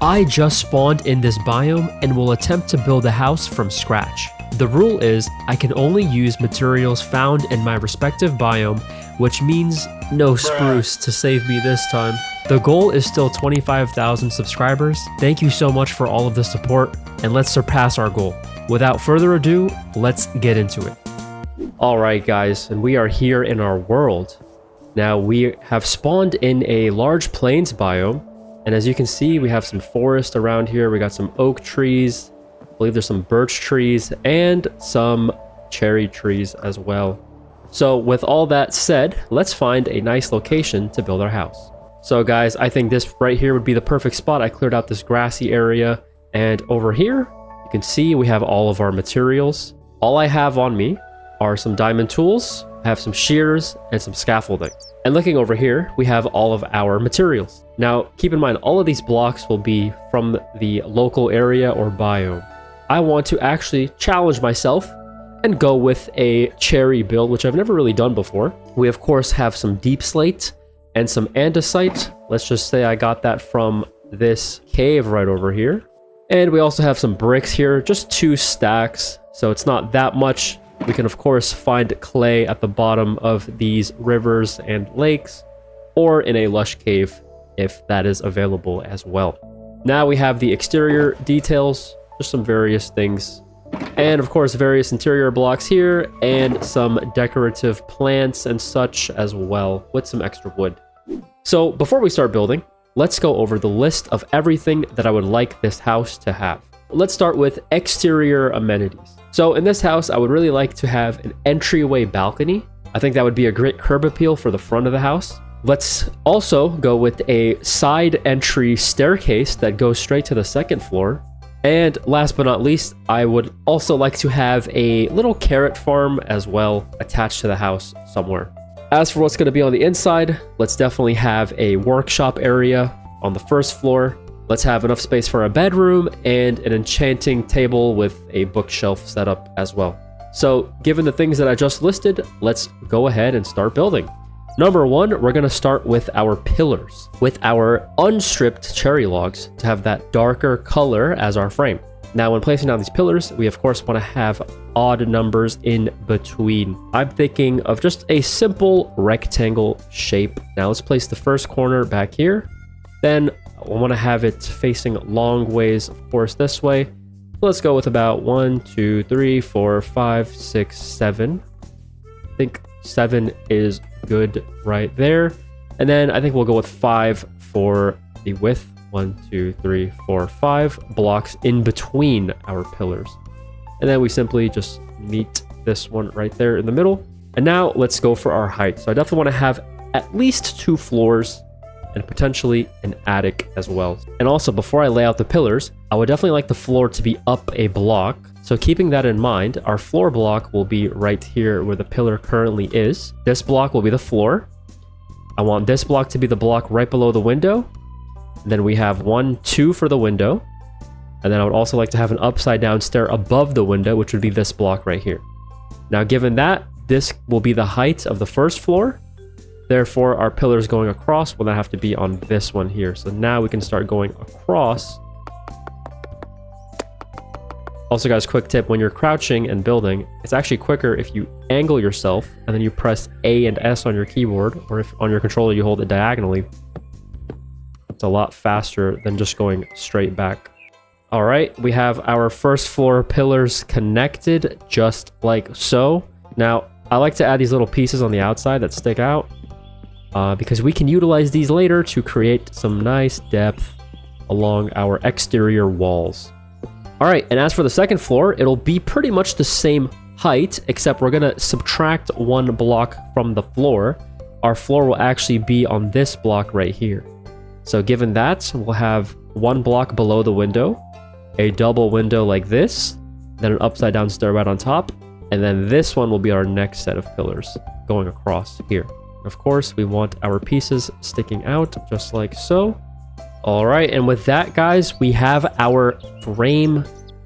I just spawned in this biome and will attempt to build a house from scratch. The rule is I can only use materials found in my respective biome, which means no spruce to save me this time. The goal is still 25,000 subscribers. Thank you so much for all of the support, and let's surpass our goal. Without further ado, let's get into it. Alright guys, and we are here in our world. Now we have spawned in a large plains biome, and as you can see, we have some forest around here. We got some oak trees, I believe there's some birch trees, and some cherry trees as well. So with all that said, let's find a nice location to build our house. So guys, I think this right here would be the perfect spot. I cleared out this grassy area, and over here, you can see we have all of our materials. All I have on me are some diamond tools, I have some shears, and some scaffolding. And looking over here, we have all of our materials. Now, keep in mind, all of these blocks will be from the local area or biome. I want to actually challenge myself and go with a cherry build, which I've never really done before. We, of course, have some deep slate and some andesite. Let's just say I got that from this cave right over here. And we also have some bricks here, just 2 stacks, so it's not that much. We can, of course, find clay at the bottom of these rivers and lakes, or in a lush cave, if that is available as well. Now we have the exterior details, just some various things. And, of course, various interior blocks here, and some decorative plants and such as well, with some extra wood. So, before we start building, let's go over the list of everything that I would like this house to have. Let's start with exterior amenities. So in this house, I would really like to have an entryway balcony. I think that would be a great curb appeal for the front of the house. Let's also go with a side entry staircase that goes straight to the 2nd floor. And last but not least, I would also like to have a little carrot farm as well attached to the house somewhere. As for what's going to be on the inside, let's definitely have a workshop area on the 1st floor. Let's have enough space for a bedroom and an enchanting table with a bookshelf set up as well. So, given the things that I just listed, let's go ahead and start building. Number 1, we're going to start with our pillars, with our unstripped cherry logs to have that darker color as our frame. Now, when placing down these pillars, we of course want to have odd numbers in between. I'm thinking of just a simple rectangle shape. Now, let's place the first corner back here. Then I want to have it facing long ways, of course, this way. So let's go with about 1, 2, 3, 4, 5, 6, 7. I think 7 is good right there. And then I think we'll go with 5 for the width. 1, 2, 3, 4, 5 blocks in between our pillars. And then we simply just meet this one right there in the middle. And now let's go for our height. So I definitely want to have at least 2 floors and potentially an attic as well. And also, before I lay out the pillars, I would definitely like the floor to be up a block. So keeping that in mind, our floor block will be right here where the pillar currently is. This block will be the floor. I want this block to be the block right below the window. Then we have 1, 2 for the window. And then I would also like to have an upside down stair above the window, which would be this block right here. Now, given that, this will be the height of the 1st floor. Therefore, our pillars going across will not have to be on this one here. So now we can start going across. Also, guys, quick tip, when you're crouching and building, it's actually quicker if you angle yourself and then you press A and S on your keyboard, or if on your controller you hold it diagonally. It's a lot faster than just going straight back. All right, we have our 1st floor pillars connected just like so. Now, I like to add these little pieces on the outside that stick out. Because we can utilize these later to create some nice depth along our exterior walls. Alright, and as for the 2nd floor, it'll be pretty much the same height, except we're going to subtract 1 block from the floor. Our floor will actually be on this block right here. So given that, we'll have 1 block below the window, a double window like this, then an upside down stair right on top, and then this one will be our next set of pillars going across here. Of course, we want our pieces sticking out just like so. All right, and with that, guys, we have our frame.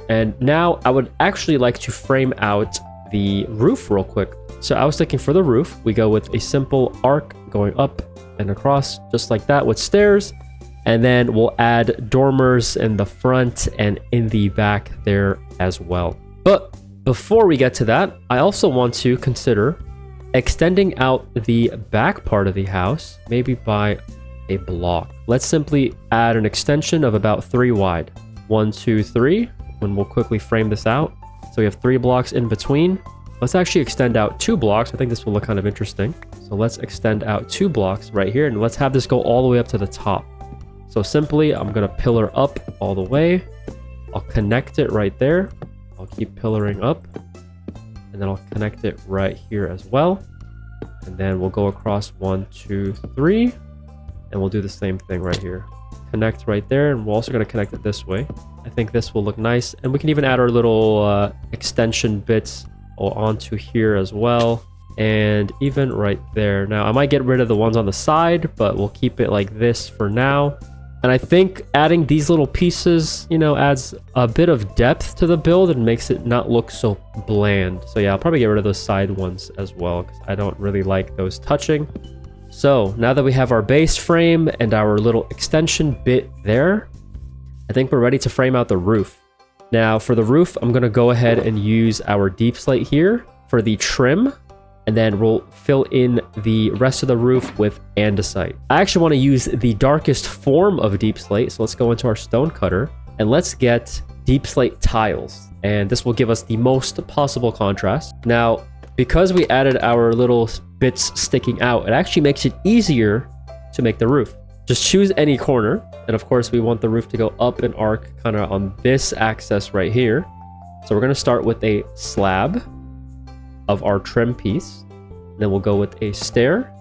And now I would actually like to frame out the roof real quick. So I was thinking for the roof, we go with a simple arc going up and across just like that with stairs. And then we'll add dormers in the front and in the back there as well. But before we get to that, I also want to consider extending out the back part of the house, maybe by a block. Let's simply add an extension of about 3 wide. 1, 2, 3, and we'll quickly frame this out. So we have 3 blocks in between. Let's actually extend out 2 blocks. I think this will look kind of interesting. So let's extend out 2 blocks right here, and let's have this go all the way up to the top. So simply, I'm gonna pillar up all the way. I'll connect it right there. I'll keep pillaring up, and then I'll connect it right here as well. And then we'll go across 1, 2, 3, and we'll do the same thing right here. Connect right there, and we're also gonna connect it this way. I think this will look nice, and we can even add our little extension bits onto here as well, and even right there. Now I might get rid of the ones on the side, but we'll keep it like this for now. And I think adding these little pieces, you know, adds a bit of depth to the build and makes it not look so bland. So yeah, I'll probably get rid of those side ones as well, because I don't really like those touching. So now that we have our base frame and our little extension bit there, I think we're ready to frame out the roof. Now for the roof, I'm gonna go ahead and use our deep slate here for the trim, and then we'll fill in the rest of the roof with andesite. I actually want to use the darkest form of deep slate, so let's go into our stone cutter and let's get deep slate tiles, and this will give us the most possible contrast. Now, because we added our little bits sticking out, it actually makes it easier to make the roof. Just choose any corner, and of course we want the roof to go up an arc kind of on this axis right here. So we're going to start with a slab of our trim piece. Then we'll go with a stair,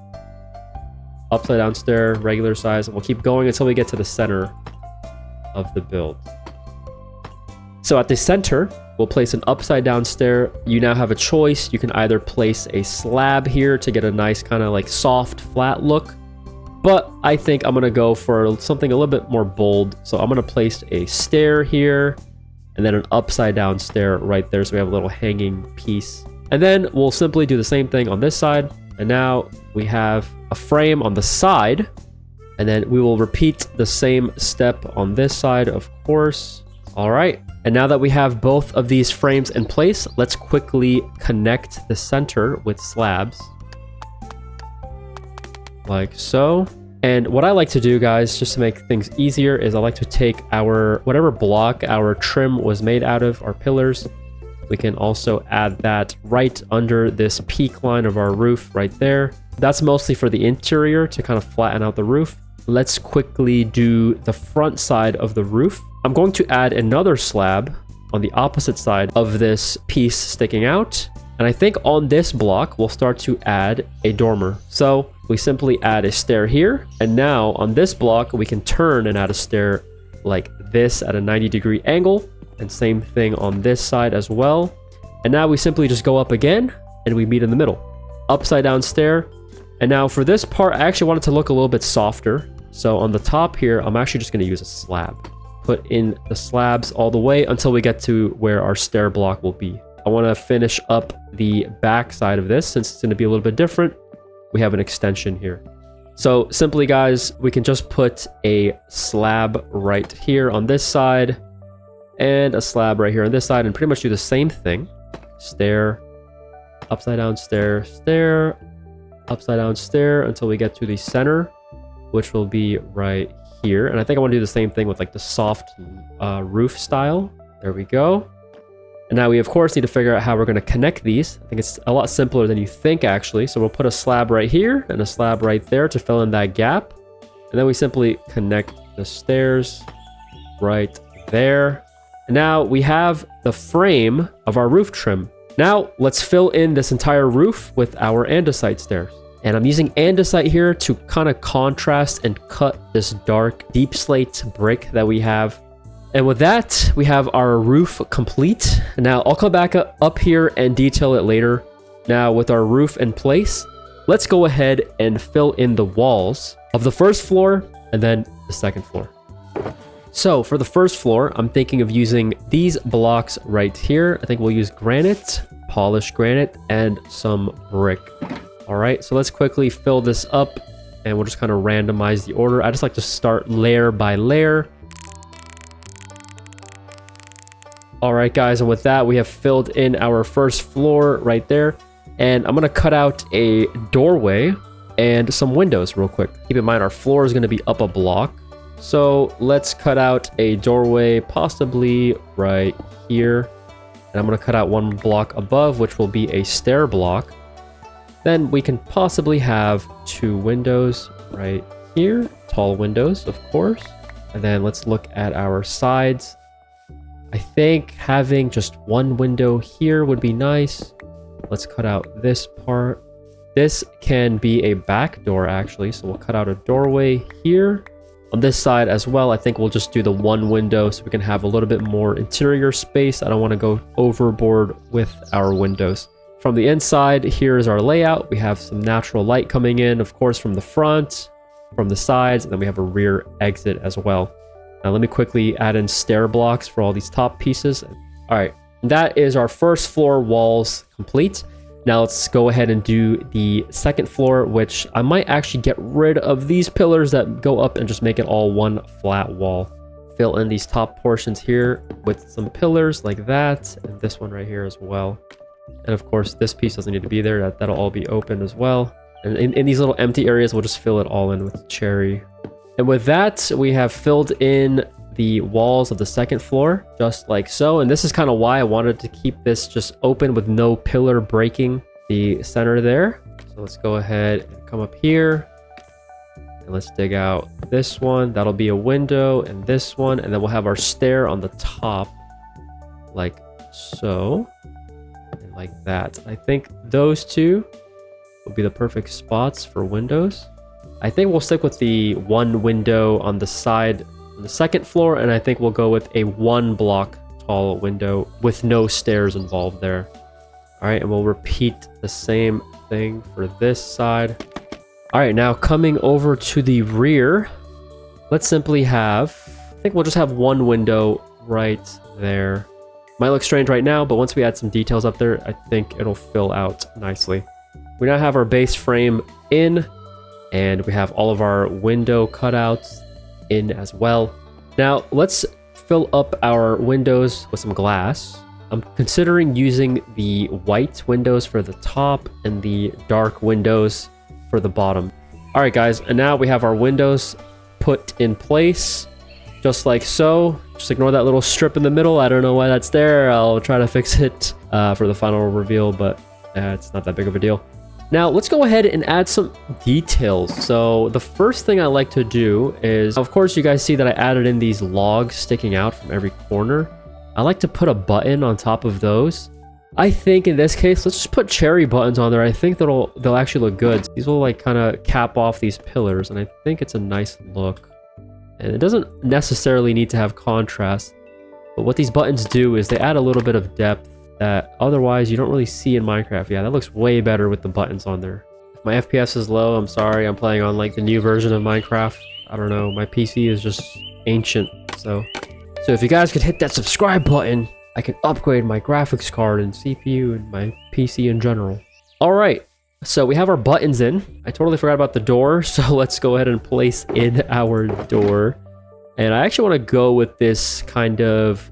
upside down stair, regular size, and we'll keep going until we get to the center of the build. So at the center, we'll place an upside down stair. You now have a choice. You can either place a slab here to get a nice kind of like soft, flat look, but I think I'm gonna go for something a little bit more bold. So I'm gonna place a stair here, and then an upside down stair right there, so we have a little hanging piece. And then we'll simply do the same thing on this side. And now we have a frame on the side. And then we will repeat the same step on this side, of course. All right. And now that we have both of these frames in place, let's quickly connect the center with slabs. Like so. And what I like to do, guys, just to make things easier, is I like to take our whatever block our trim was made out of, our pillars. We can also add that right under this peak line of our roof right there. That's mostly for the interior to kind of flatten out the roof. Let's quickly do the front side of the roof. I'm going to add another slab on the opposite side of this piece sticking out. And I think on this block, we'll start to add a dormer. So we simply add a stair here. And now on this block, we can turn and add a stair like this at a 90-degree angle. And same thing on this side as well. And now we simply just go up again and we meet in the middle. Upside down stair. And now for this part, I actually want it to look a little bit softer. So on the top here, I'm actually just going to use a slab. Put in the slabs all the way until we get to where our stair block will be. I want to finish up the back side of this since it's going to be a little bit different. We have an extension here. So simply, guys, we can just put a slab right here on this side and a slab right here on this side and pretty much do the same thing. Stair, upside down stair, stair, upside down stair until we get to the center, which will be right here. And I think I want to do the same thing with like the soft roof style. There we go. And now we of course need to figure out how we're going to connect these. I think it's a lot simpler than you think, actually. So we'll put a slab right here and a slab right there to fill in that gap. And then we simply connect the stairs right there. And now we have the frame of our roof trim. Now let's fill in this entire roof with our andesite stairs. And I'm using andesite here to kind of contrast and cut this dark deep slate brick that we have. And with that, we have our roof complete. Now I'll come back up here and detail it later. Now with our roof in place, let's go ahead and fill in the walls of the first floor and then the second floor. So for the first floor, I'm thinking of using these blocks right here. I think we'll use granite, polished granite, and some brick. All right, so let's quickly fill this up and we'll just kind of randomize the order. I just like to start layer by layer. All right, guys, and with that, we have filled in our first floor right there. And I'm gonna cut out a doorway and some windows real quick. Keep in mind, our floor is gonna be up a block. So let's cut out a doorway, possibly right here. And I'm gonna cut out one block above, which will be a stair block. Then we can possibly have 2 windows right here, tall windows, of course. And then let's look at our sides. I think having just 1 window here would be nice. Let's cut out this part. This can be a back door, actually. So we'll cut out a doorway here. On this side as well, I think we'll just do the 1 window so we can have a little bit more interior space. I don't want to go overboard with our windows. From the inside, here is our layout. We have some natural light coming in, of course, from the front, from the sides, and then we have a rear exit as well. Now let me quickly add in stair blocks for all these top pieces. All right, that is our first floor walls complete. Now let's go ahead and do the second floor, which I might actually get rid of these pillars that go up and just make it all one flat wall. Fill in these top portions here with some pillars like that, and this one right here as well. And of course, this piece doesn't need to be there. That'll all be open as well. And in these little empty areas, we'll just fill it all in with cherry. And with that, we have filled in the walls of the second floor, just like so. And this is kind of why I wanted to keep this just open with no pillar breaking the center there. So let's go ahead and come up here. And let's dig out this one. That'll be a window, and this one. And then we'll have our stair on the top, like so. And like that. I think those 2 will be the perfect spots for windows. I think we'll stick with the 1 window on the side on the second floor, and I think we'll go with a 1 block tall window with no stairs involved there. All right, and we'll repeat the same thing for this side. All right, now coming over to the rear, let's simply have, I think we'll just have 1 window right there. Might look strange right now, but once we add some details up there, I think it'll fill out nicely. We now have our base frame in, and we have all of our window cutouts in as well. Now let's fill up our windows with some glass. I'm considering using the white windows for the top and the dark windows for the bottom. All right, guys, and now we have our windows put in place, just like so. Just ignore that little strip in the middle. I don't know why that's there. I'll try to fix it for the final reveal, but it's not that big of a deal. Now let's go ahead and add some details. So the first thing I like to do is, of course, you guys see that I added in these logs sticking out from every corner. I like to put a button on top of those. I think in this case, let's just put cherry buttons on there. I think they'll actually look good. These will like kind of cap off these pillars, and I think it's a nice look. And it doesn't necessarily need to have contrast, but what these buttons do is they add a little bit of depth that otherwise you don't really see in Minecraft. Yeah, that looks way better with the buttons on there. If my FPS is low, I'm sorry. I'm playing on like the new version of Minecraft. I don't know. My PC is just ancient. So if you guys could hit that subscribe button, I can upgrade my graphics card and CPU and my PC in general. All right. So we have our buttons in. I totally forgot about the door. So let's go ahead and place in our door. And I actually want to go with this kind of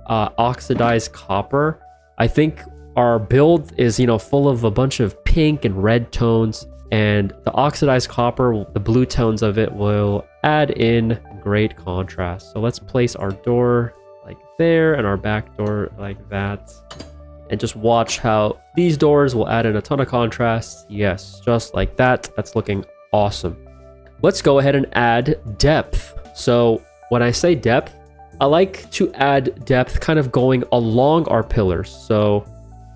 oxidized copper. I think our build is, full of a bunch of pink and red tones, and the oxidized copper, the blue tones of it, will add in great contrast. So let's place our door like there and our back door like that, and just watch how these doors will add in a ton of contrast. Yes, just like that. That's looking awesome. Let's go ahead and add depth. So when I say depth, I like to add depth kind of going along our pillars. So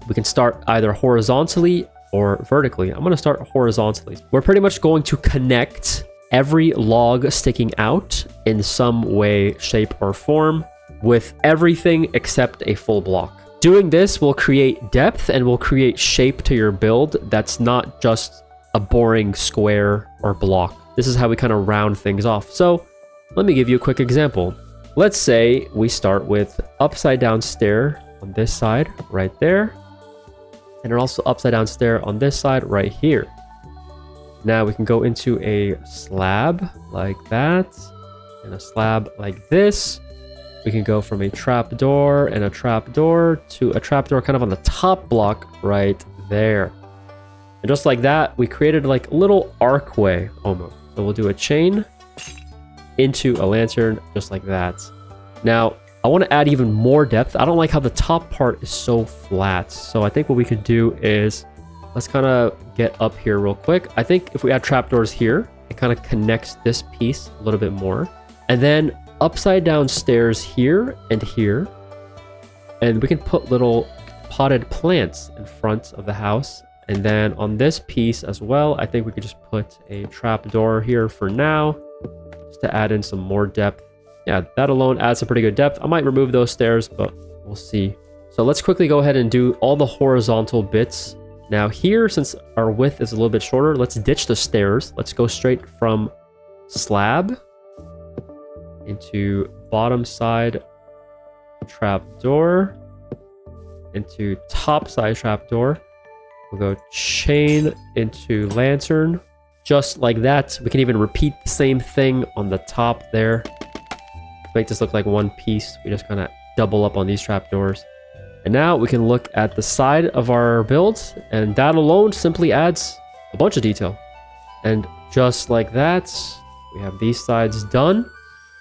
we can start either horizontally or vertically. I'm going to start horizontally. We're pretty much going to connect every log sticking out in some way, shape, or form with everything except a full block. Doing this will create depth and will create shape to your build that's not just a boring square or block. This is how we kind of round things off. So let me give you a quick example. Let's say we start with upside down stair on this side right there, and also upside down stair on this side right here. Now we can go into a slab like that, and a slab like this. We can go from a trapdoor and a trapdoor to a trapdoor kind of on the top block right there. And just like that, we created like a little archway almost. So we'll do a chain into a lantern just like that. Now, I want to add even more depth. I don't like how the top part is so flat. So I think what we could do is, let's kind of get up here real quick. I think if we add trapdoors here, it kind of connects this piece a little bit more. And then upside down stairs here and here. And we can put little potted plants in front of the house. And then on this piece as well, I think we could just put a trapdoor here for now, just to add in some more depth. Yeah, that alone adds some pretty good depth. I might remove those stairs, but we'll see. So let's quickly go ahead and do all the horizontal bits. Now here, since our width is a little bit shorter, let's ditch the stairs. Let's go straight from slab into bottom side trapdoor into top side trapdoor. We'll go chain into lantern, just like that. We can even repeat the same thing on the top there. Make this look like one piece. We just kind of double up on these trapdoors. And now we can look at the side of our build, and that alone simply adds a bunch of detail. And just like that, we have these sides done.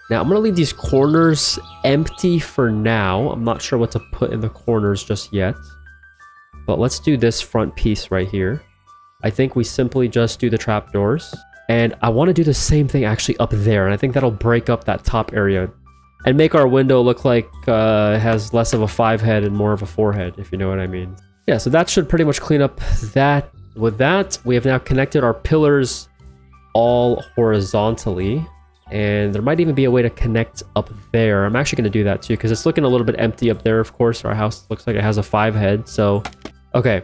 Now I'm going to leave these corners empty for now. I'm not sure what to put in the corners just yet. But let's do this front piece right here. I think we simply just do the trapdoors. And I want to do the same thing actually up there. And I think that'll break up that top area and make our window look like it has less of a 5 head and more of a 4 head, if you know what I mean. Yeah, so that should pretty much clean up that. With that, we have now connected our pillars all horizontally. And there might even be a way to connect up there. I'm actually going to do that too, because it's looking a little bit empty up there, of course. Our house looks like it has a 5 head, so... Okay,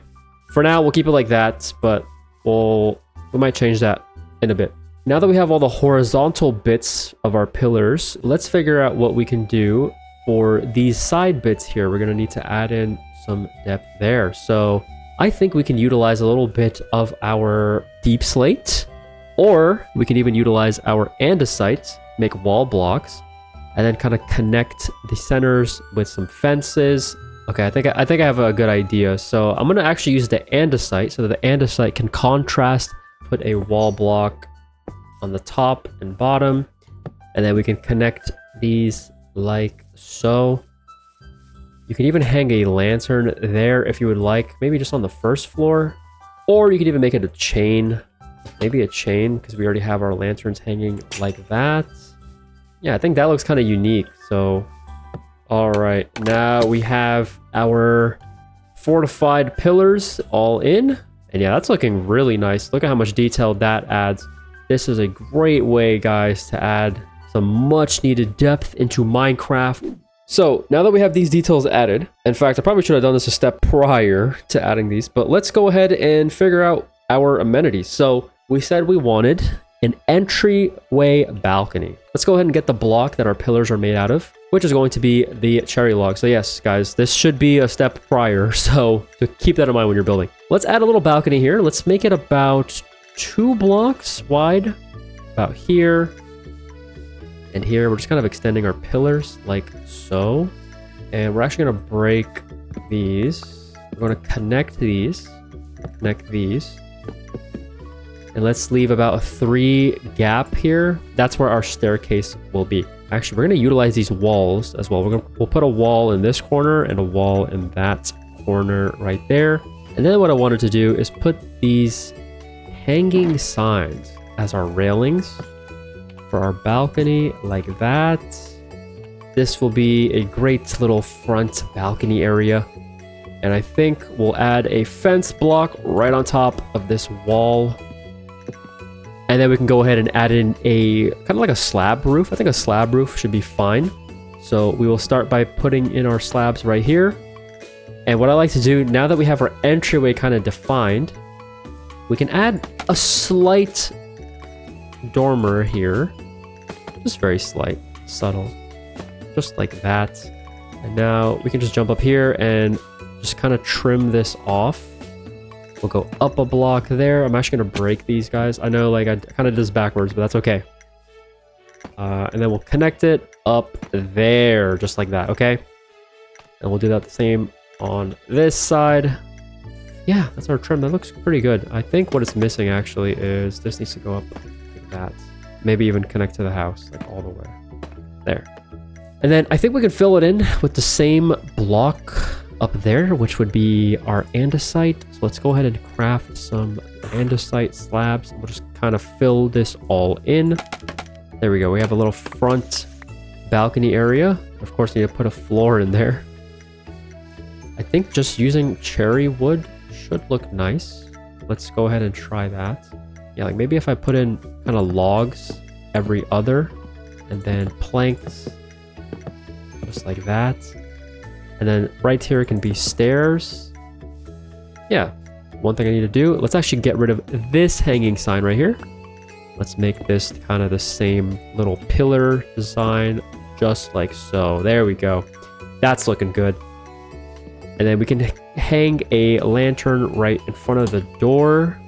for now, we'll keep it like that, but we might change that in a bit. Now that we have all the horizontal bits of our pillars, let's figure out what we can do for these side bits here. We're going to need to add in some depth there. So I think we can utilize a little bit of our deep slate, or we can even utilize our andesite, make wall blocks, and then kind of connect the centers with some fences. Okay, I think I have a good idea. So I'm going to actually use the andesite so that the andesite can contrast, put a wall block on the top and bottom, and then we can connect these like so. You can even hang a lantern there if you would like, maybe just on the first floor, or you could even make it a chain, maybe a chain, because we already have our lanterns hanging like that. Yeah, I think that looks kind of unique. So all right, now we have our fortified pillars all in. And yeah, that's looking really nice. Look at how much detail that adds. This is a great way, guys, to add some much needed depth into Minecraft. So now that we have these details added, in fact, I probably should have done this a step prior to adding these, but let's go ahead and figure out our amenities. So we said we wanted an entryway balcony. Let's go ahead and get the block that our pillars are made out of, which is going to be the cherry log. So yes, guys, this should be a step prior. So to keep that in mind when you're building. Let's add a little balcony here. Let's make it about 2 blocks wide, about here and here. We're just kind of extending our pillars like so. And we're actually going to break these. We're going to connect these. And let's leave about a 3 gap here. That's where our staircase will be. Actually, we're going to utilize these walls as well. We'll put a wall in this corner and a wall in that corner right there. And then what I wanted to do is put these hanging signs as our railings for our balcony like that. This will be a great little front balcony area. And I think we'll add a fence block right on top of this wall. And then we can go ahead and add in a kind of like a slab roof. I think a slab roof should be fine. So we will start by putting in our slabs right here. And what I like to do, now that we have our entryway kind of defined, we can add a slight dormer here. Just very slight, subtle, just like that. And now we can just jump up here and just kind of trim this off. We'll go up a block there. I'm actually going to break these guys. I know, like, I kind of did this backwards, but that's okay. And then we'll connect it up there, just like that, okay? And we'll do that the same on this side. Yeah, that's our trim. That looks pretty good. I think what it's missing, actually, is this needs to go up like that. Maybe even connect to the house, like, all the way. There. And then I think we can fill it in with the same block up there, which would be our andesite. So let's go ahead and craft some andesite slabs. We'll just kind of fill this all in. There we go. We have a little front balcony area. Of course, we need to put a floor in there. I think just using cherry wood should look nice. Let's go ahead and try that. Yeah, like maybe if I put in kind of logs every other, and then planks, just like that. And then right here can be stairs. Yeah, one thing I need to do, let's actually get rid of this hanging sign right here. Let's make this kind of the same little pillar design, just like so. There we go. That's looking good. And then we can hang a lantern right in front of the door.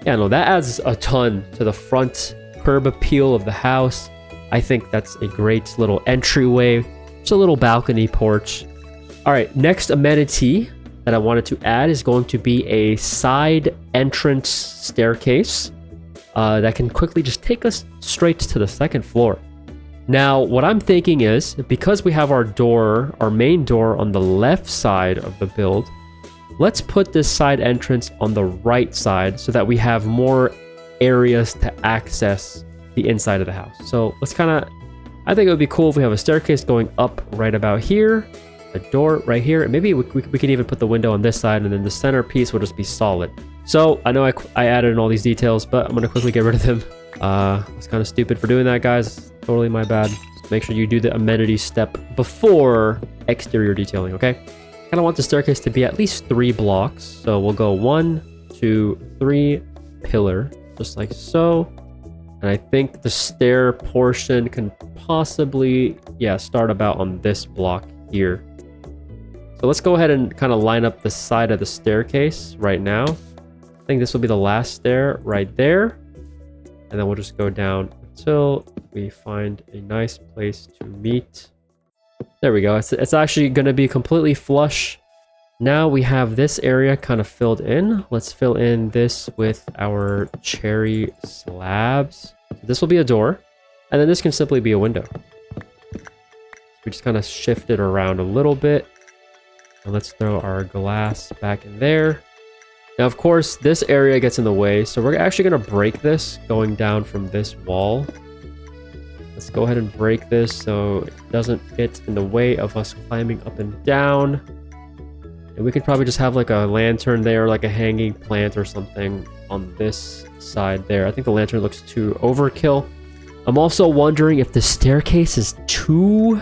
Yeah, no, that adds a ton to the front curb appeal of the house. I think that's a great little entryway. Just a little balcony porch. All right, next amenity that I wanted to add is going to be a side entrance staircase that can quickly just take us straight to the second floor. Now, what I'm thinking is, because we have our door, our main door on the left side of the build, let's put this side entrance on the right side so that we have more areas to access the inside of the house. So let's kind of, I think it would be cool if we have a staircase going up right about here, a door right here, and maybe we can even put the window on this side, and then the centerpiece will just be solid. So I know I added in all these details, but I'm going to quickly get rid of them. I was kind of stupid for doing that, guys. Totally my bad. Just make sure you do the amenity step before exterior detailing, okay? Kind of want the staircase to be at least 3 blocks. So we'll go 1, 2, 3 pillar, just like so. And I think the stair portion can possibly, yeah, start about on this block here. So let's go ahead and kind of line up the side of the staircase right now. I think this will be the last stair right there. And then we'll just go down until we find a nice place to meet. There we go. It's actually going to be completely flush. Now we have this area kind of filled in. Let's fill in this with our cherry slabs. This will be a door. And then this can simply be a window. We just kind of shift it around a little bit. And let's throw our glass back in there. Now, of course, this area gets in the way, so we're actually going to break this going down from this wall. Let's go ahead and break this so it doesn't get in the way of us climbing up and down. And we could probably just have like a lantern there, like a hanging plant or something on this side there. I think the lantern looks too overkill. I'm also wondering if the staircase is too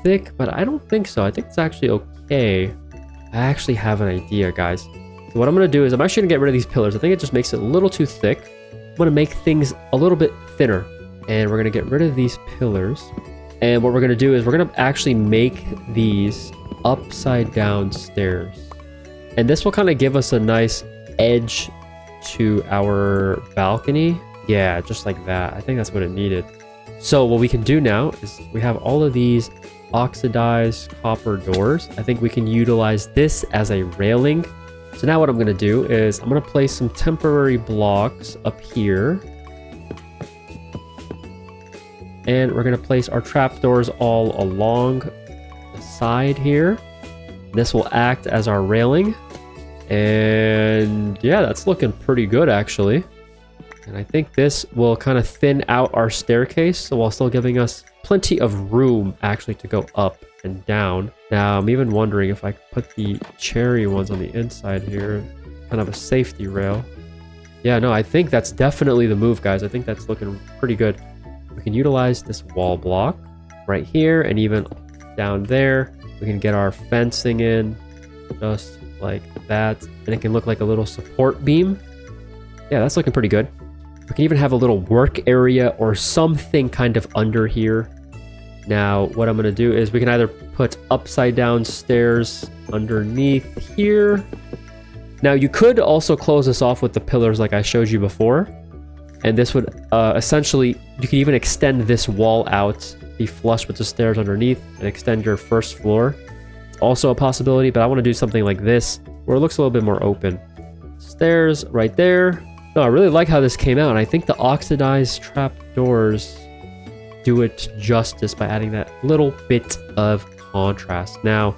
thick, but I don't think so. I think it's actually okay. I actually have an idea, guys. So what I'm going to do is I'm actually going to get rid of these pillars. I think it just makes it a little too thick. I'm going to make things a little bit thinner. And we're going to get rid of these pillars. And what we're going to do is we're going to actually make these upside down stairs. And this will kind of give us a nice edge to our balcony. Yeah, just like that. I think that's what it needed. So what we can do now is we have all of these oxidized copper doors. I think we can utilize this as a railing. So now what I'm going to do is I'm going to place some temporary blocks up here. And we're going to place our trapdoors all along the side here. This will act as our railing. And yeah, that's looking pretty good actually. And I think this will kind of thin out our staircase, so while still giving us plenty of room actually to go up and down. Now, I'm even wondering if I could put the cherry ones on the inside here, kind of a safety rail. Yeah, no, I think that's definitely the move, guys. I think that's looking pretty good. We can utilize this wall block right here and even down there. We can get our fencing in just like that, and it can look like a little support beam. Yeah, that's looking pretty good. We can even have a little work area or something kind of under here. Now, what I'm going to do is we can either put upside down stairs underneath here, Now you could also close this off with the pillars like I showed you before. And this would essentially, you can even extend this wall out, be flush with the stairs underneath, and extend your first floor. It's also a possibility, but I want to do something like this, where it looks a little bit more open. Stairs right there. No, I really like how this came out, and I think the oxidized trapdoors do it justice by adding that little bit of contrast. Now,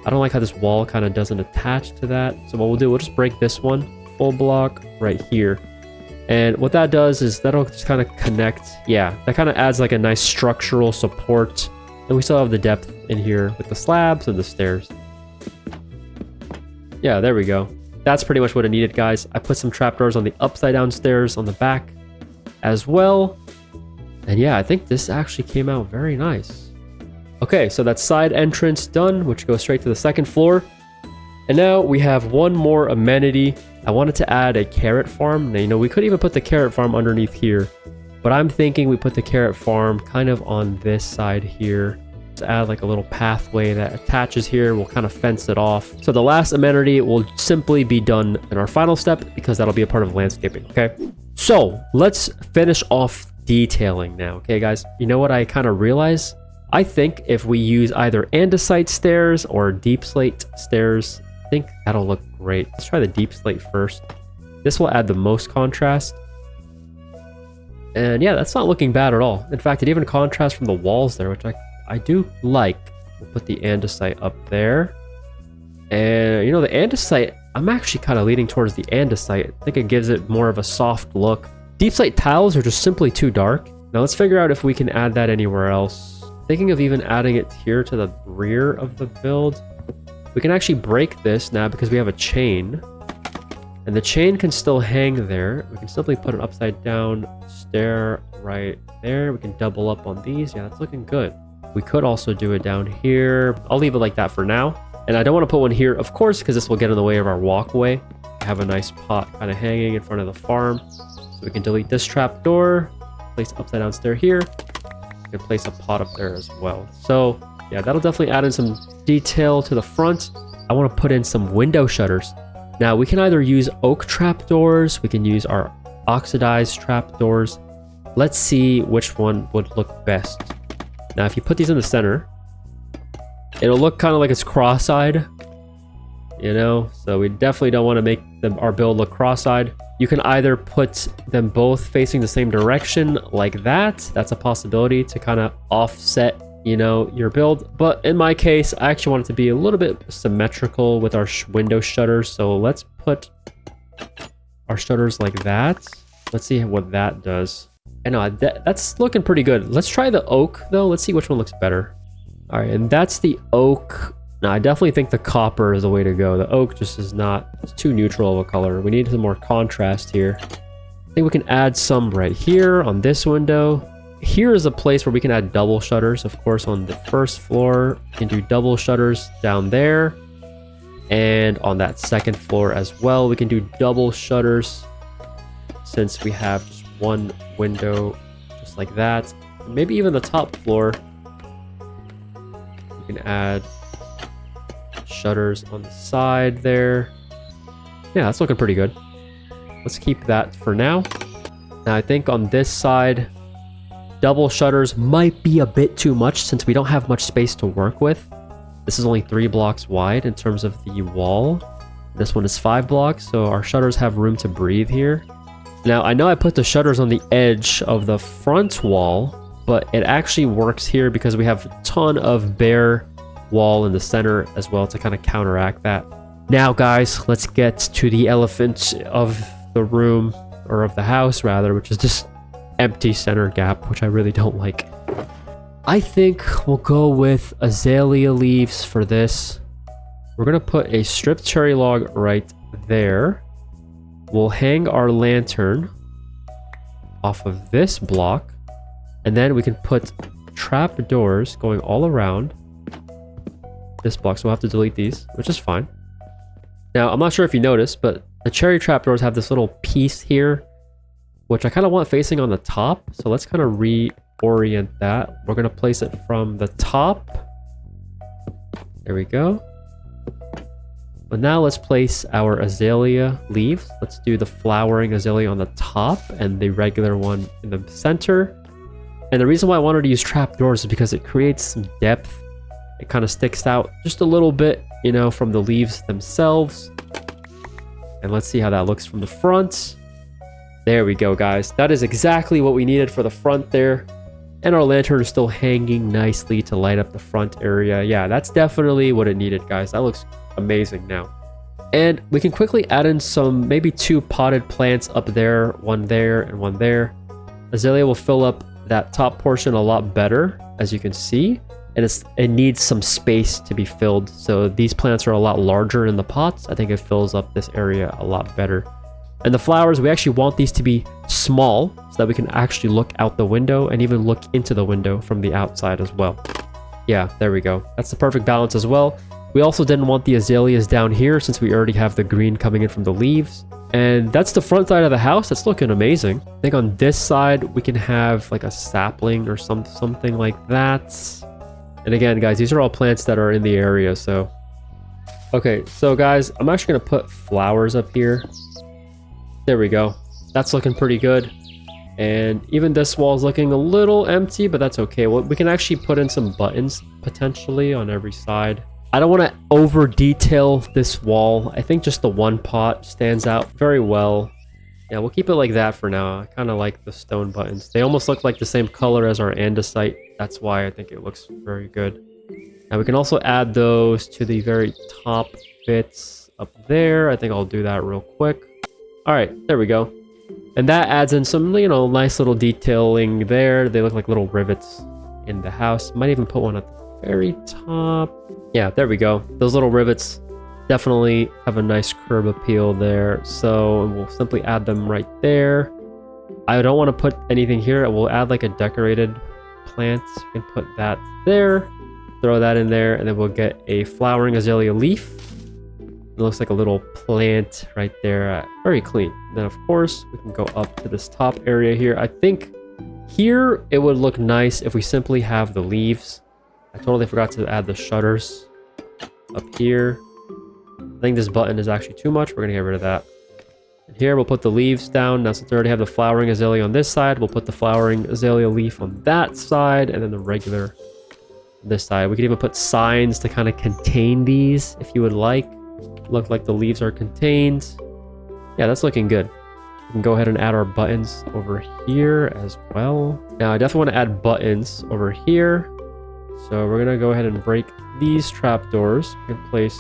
I don't like how this wall kind of doesn't attach to that, so what we'll do, we'll just break this one, full block right here. And what that does is that'll just kind of connect. Yeah, that kind of adds like a nice structural support. And we still have the depth in here with the slabs and the stairs. Yeah, there we go. That's pretty much what it needed, guys. I put some trapdoors on the upside down stairs on the back as well. And yeah, I think this actually came out very nice. Okay, so that's side entrance done, which goes straight to the second floor. And now we have one more amenity. I wanted to add a carrot farm. Now, you know, we could even put the carrot farm underneath here, but I'm thinking we put the carrot farm kind of on this side here to add like a little pathway that attaches here. We'll kind of fence it off. So the last amenity will simply be done in our final step because that'll be a part of landscaping. Okay, so let's finish off detailing now. Okay, guys, you know what I kind of realized? I think if we use either andesite stairs or deep slate stairs, I think that'll look great. Let's try the deep slate first. This will add the most contrast. And yeah, that's not looking bad at all. In fact, it even contrasts from the walls there, which I do like. We'll put the andesite up there. And you know, the andesite, I'm actually kind of leaning towards the andesite. I think it gives it more of a soft look. Deep slate tiles are just simply too dark. Now let's figure out if we can add that anywhere else. Thinking of even adding it here to the rear of the build. We can actually break this now because we have a chain. And the chain can still hang there. We can simply put an upside down stair right there. We can double up on these. Yeah, that's looking good. We could also do it down here. I'll leave it like that for now. And I don't want to put one here, of course, because this will get in the way of our walkway. Have a nice pot kind of hanging in front of the farm. So we can delete this trap door, place upside down stair here. We can place a pot up there as well. So yeah, that'll definitely add in some detail to the front. I want to put in some window shutters. Now we can either use oak trapdoors, we can use our oxidized trapdoors. Let's see which one would look best. Now if you put these in the center, it'll look kind of like it's cross-eyed, you know, so we definitely don't want to make our build look cross-eyed. You can either put them both facing the same direction like that. That's a possibility to kind of offset, you know, your build. But in my case, I actually want it to be a little bit symmetrical with our window shutters. So let's put our shutters like that. Let's see what that does. I know that's looking pretty good. Let's try the oak though. Let's see which one looks better. All right, and that's the oak. Now, I definitely think the copper is the way to go. The oak just is not, it's too neutral of a color. We need some more contrast here. I think we can add some right here on this window. Here is a place where we can add double shutters. Of course, on the first floor, we can do double shutters down there. And on that second floor as well, we can do double shutters since we have just one window just like that. Maybe even the top floor, we can add shutters on the side there. Yeah, that's looking pretty good. Let's keep that for now. Now I think on this side, double shutters might be a bit too much since we don't have much space to work with. This is only 3 blocks wide in terms of the wall. This one is 5 blocks, so our shutters have room to breathe here. Now I know I put the shutters on the edge of the front wall, but it actually works here because we have a ton of bare wall in the center as well to kind of counteract that. Now guys, let's get to the elephant of the room, or of the house rather, which is this empty center gap, which I really don't like. I think we'll go with azalea leaves for this. We're gonna put a stripped cherry log right there. We'll hang our lantern off of this block, and then we can put trap doors going all around this block, so we'll have to delete these, which is fine. Now, I'm not sure if you noticed, but the cherry trapdoors have this little piece here, which I kind of want facing on the top. So let's kind of reorient that. We're going to place it from the top. There we go. But now let's place our azalea leaves. Let's do the flowering azalea on the top and the regular one in the center. And the reason why I wanted to use trapdoors is because it creates some depth. It kind of sticks out just a little bit, you know, from the leaves themselves. And let's see how that looks from the front. There we go, guys. That is exactly what we needed for the front there. And our lantern is still hanging nicely to light up the front area. Yeah, that's definitely what it needed, guys. That looks amazing now. And we can quickly add in some, maybe 2 potted plants up there, one there and one there. Azalea will fill up that top portion a lot better, as you can see. And it needs some space to be filled. So these plants are a lot larger in the pots. I think it fills up this area a lot better. And the flowers, we actually want these to be small so that we can actually look out the window and even look into the window from the outside as well. Yeah, there we go. That's the perfect balance as well. We also didn't want the azaleas down here since we already have the green coming in from the leaves. And that's the front side of the house. That's looking amazing. I think on this side, we can have like a sapling or something like that. And again, guys, these are all plants that are in the area, so. Okay, so guys, I'm actually gonna put flowers up here. There we go. That's looking pretty good. And even this wall is looking a little empty, but that's okay. Well, we can actually put in some buttons potentially on every side. I don't want to over detail this wall. I think just the one pot stands out very well. Yeah, we'll keep it like that for now. I kind of like the stone buttons. They almost look like the same color as our andesite. That's why I think it looks very good. Now we can also add those to the very top bits up there. I think I'll do that real quick. All right, there we go. And that adds in some, you know, nice little detailing there. They look like little rivets in the house. Might even put one at the very top. Yeah, there we go. Those little rivets definitely have a nice curb appeal there. So we'll simply add them right there. I don't want to put anything here. We'll add like a decorated plant. We can put that there. Throw that in there, and then we'll get a flowering azalea leaf. It looks like a little plant right there. Very clean. Then, of course, we can go up to this top area here. I think here it would look nice if we simply have the leaves. I totally forgot to add the shutters up here. I think this button is actually too much. We're going to get rid of that. And here we'll put the leaves down. Now, since we already have the flowering azalea on this side, we'll put the flowering azalea leaf on that side, and then the regular on this side. We could even put signs to kind of contain these if you would like. Look like the leaves are contained. Yeah, that's looking good. We can go ahead and add our buttons over here as well. Now, I definitely want to add buttons over here. So we're going to go ahead and break these trapdoors. We can place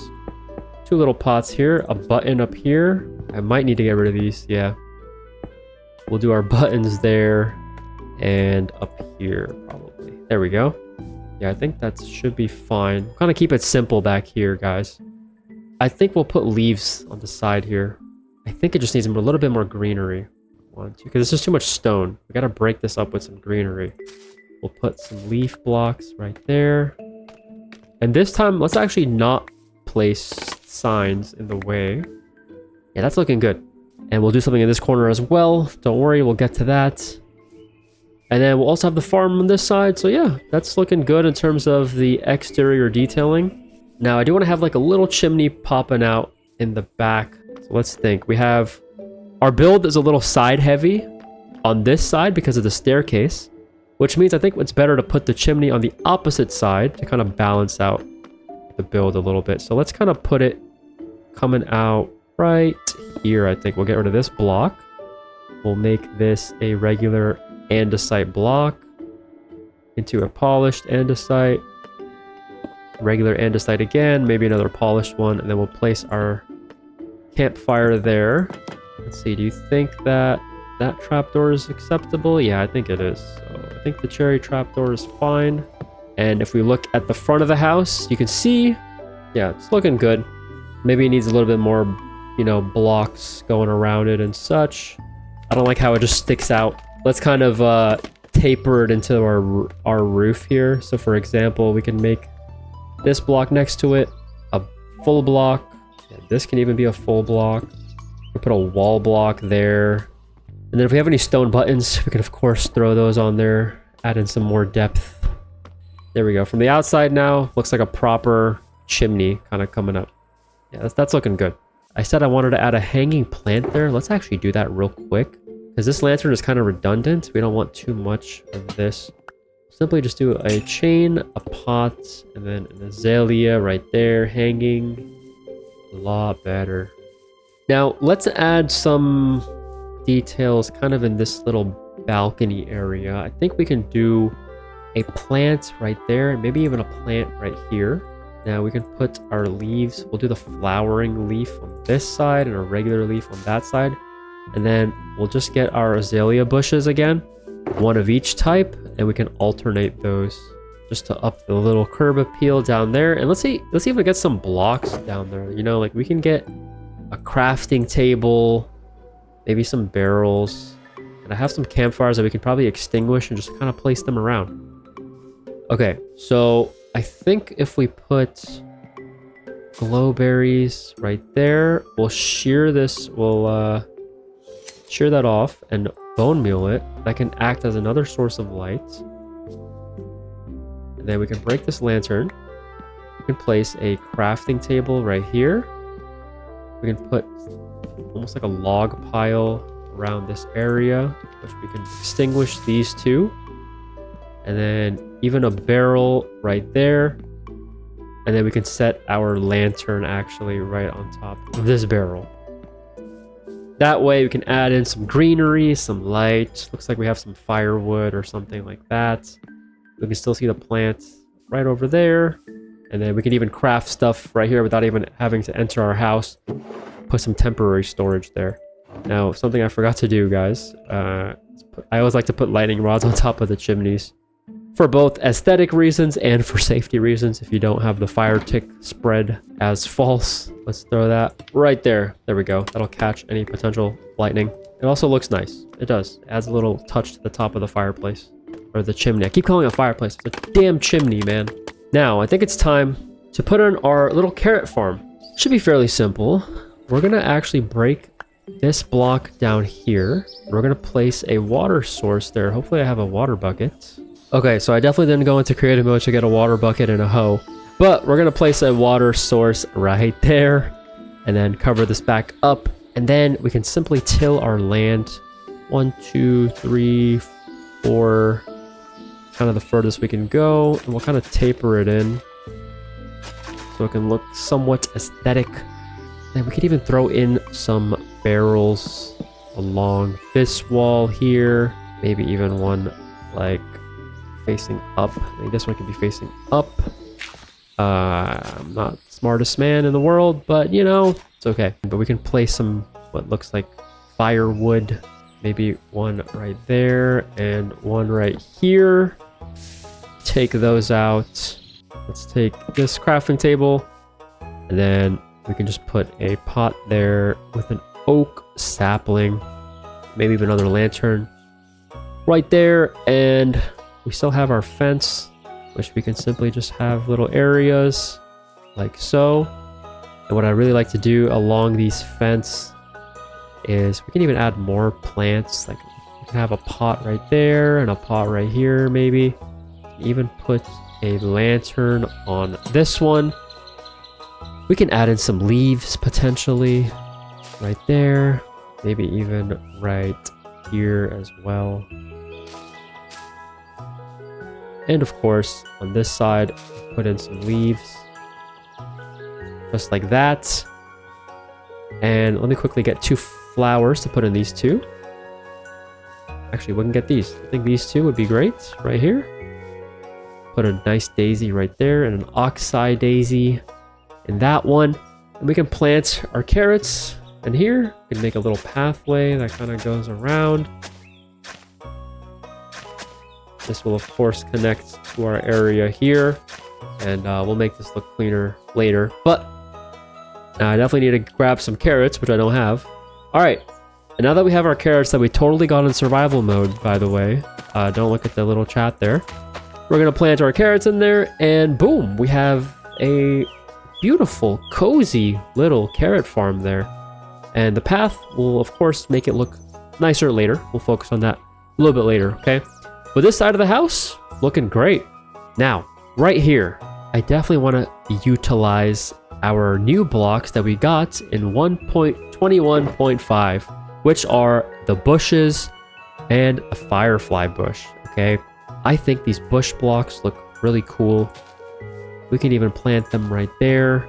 2 little pots here, a button up here. I might need to get rid of these. Yeah. We'll do our buttons there and up here probably. There we go. Yeah, I think that should be fine. Kind of keep it simple back here, guys. I think we'll put leaves on the side here. I think it just needs a little bit more greenery. 1, 2, because this is too much stone. We got to break this up with some greenery. We'll put some leaf blocks right there. And this time, let's actually not place signs in the way. Yeah, that's looking good. And we'll do something in this corner as well. Don't worry, we'll get to that. And then we'll also have the farm on this side. So yeah, that's looking good in terms of the exterior detailing. Now, I do want to have like a little chimney popping out in the back. So let's think. We have... Our build is a little side heavy on this side because of the staircase. Which means I think it's better to put the chimney on the opposite side to kind of balance out the build a little bit. So let's kind of put it coming out right here, I think. We'll get rid of this block. We'll make this a regular andesite block into a polished andesite. Regular andesite again, maybe another polished one, and then we'll place our campfire there. Let's see, do you think that that trapdoor is acceptable? Yeah, I think it is. So I think the cherry trapdoor is fine. And if we look at the front of the house, you can see, yeah, it's looking good. Maybe it needs a little bit more, you know, blocks going around it and such. I don't like how it just sticks out. Let's kind of taper it into our roof here. So for example, we can make this block next to it a full block. Yeah, this can even be a full block. We put a wall block there. And then if we have any stone buttons, we can of course throw those on there, add in some more depth. There we go. From the outside now, looks like a proper chimney kind of coming up. Yeah, that's looking good. I said I wanted to add a hanging plant there. Let's actually do that real quick. Because this lantern is kind of redundant. We don't want too much of this. Simply just do a chain, a pot, and then an azalea right there hanging. A lot better. Now, let's add some details kind of in this little balcony area. I think we can do a plant right there, and maybe even a plant right here. Now we can put our leaves. We'll do the flowering leaf on this side and a regular leaf on that side. And then we'll just get our azalea bushes again, one of each type, and we can alternate those just to up the little curb appeal down there. And let's see if we get some blocks down there. You know, like we can get a crafting table, maybe some barrels, and I have some campfires that we can probably extinguish and just kind of place them around. Okay, so I think if we put glowberries right there, we'll shear this, we'll shear that off and bone meal it. That can act as another source of light. And then we can break this lantern. We can place a crafting table right here. We can put almost like a log pile around this area, which we can extinguish these two. And then even a barrel right there. And then we can set our lantern actually right on top of this barrel. That way we can add in some greenery, some light. Looks like we have some firewood or something like that. We can still see the plants right over there. And then we can even craft stuff right here without even having to enter our house. Put some temporary storage there. Now, something I forgot to do, guys. I always like to put lightning rods on top of the chimneys. For both aesthetic reasons and for safety reasons. If you don't have the fire tick spread as false, let's throw that right there. There we go. That'll catch any potential lightning. It also looks nice. It does. It adds a little touch to the top of the fireplace. Or the chimney. I keep calling it a fireplace. It's a damn chimney, man. Now, I think it's time to put in our little carrot farm. Should be fairly simple. We're going to actually break this block down here. We're going to place a water source there. Hopefully I have a water bucket. Okay, so I definitely didn't go into creative mode to get a water bucket and a hoe. But we're going to place a water source right there. And then cover this back up. And then we can simply till our land. 1, 2, 3, 4... kind of the furthest we can go, and we'll kind of taper it in so it can look somewhat aesthetic. And we could even throw in some barrels along this wall here, maybe even one like facing up. I mean, this one could be facing up. I'm not the smartest man in the world, but you know, it's okay. But we can place some what looks like firewood, maybe one right there and one right here. Take those out. Let's take this crafting table, and then we can just put a pot there with an oak sapling, maybe even another lantern right there. And we still have our fence, which we can simply just have little areas like so. And what I really like to do along these fence is we can even add more plants. Like we can have a pot right there and a pot right here, maybe. Even put a lantern on this one. We can add in some leaves potentially right there, maybe even right here as well. And of course on this side put in some leaves just like that. And let me quickly get 2 flowers to put in these 2. Actually, we can get these. I think these 2 would be great right here. Put a nice daisy right there and an oxeye daisy in that one. And we can plant our carrots in here. We can make a little pathway that kind of goes around. This will of course connect to our area here. And we'll make this look cleaner later. But I definitely need to grab some carrots, which I don't have. Alright. And now that we have our carrots that we totally got in survival mode, by the way. Don't look at the little chat there. We're going to plant our carrots in there, and boom, we have a beautiful, cozy little carrot farm there. And the path will, of course, make it look nicer later. We'll focus on that a little bit later, okay? But this side of the house, looking great. Now, right here, I definitely want to utilize our new blocks that we got in 1.21.5, which are the bushes and a firefly bush. Okay, I think these bush blocks look really cool. We can even plant them right there.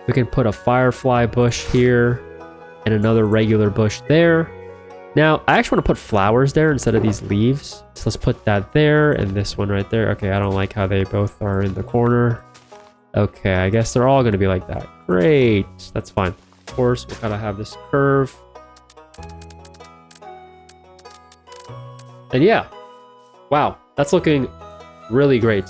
We can put a firefly bush here and another regular bush there. Now, I actually want to put flowers there instead of these leaves. So let's put that there and this one right there. Okay, I don't like how they both are in the corner. Okay, I guess they're all going to be like that. Great. That's fine. Of course, we gotta have this curve. And yeah. Wow, that's looking really great.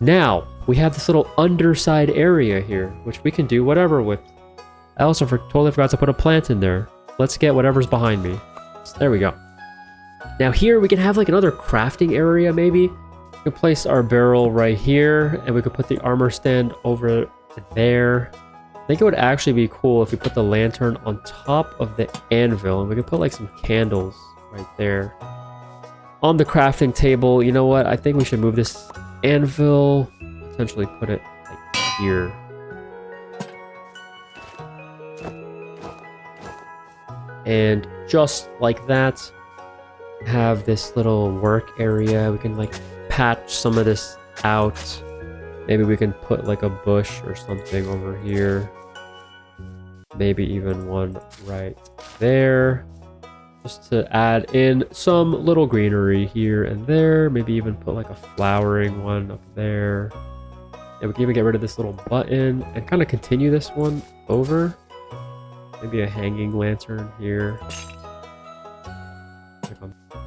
Now, we have this little underside area here, which we can do whatever with. I also totally forgot to put a plant in there. Let's get whatever's behind me. There we go. Now here we can have like another crafting area maybe. We can place our barrel right here and we could put the armor stand over there. I think it would actually be cool if we put the lantern on top of the anvil and we could put like some candles right there. On the crafting table, you know what? I think we should move this anvil, potentially put it like here. And just like that, have this little work area. We can like patch some of this out. Maybe we can put like a bush or something over here. Maybe even one right there. Just to add in some little greenery here and there. Maybe even put like a flowering one up there. And we can even get rid of this little button and kind of continue this one over. Maybe a hanging lantern here.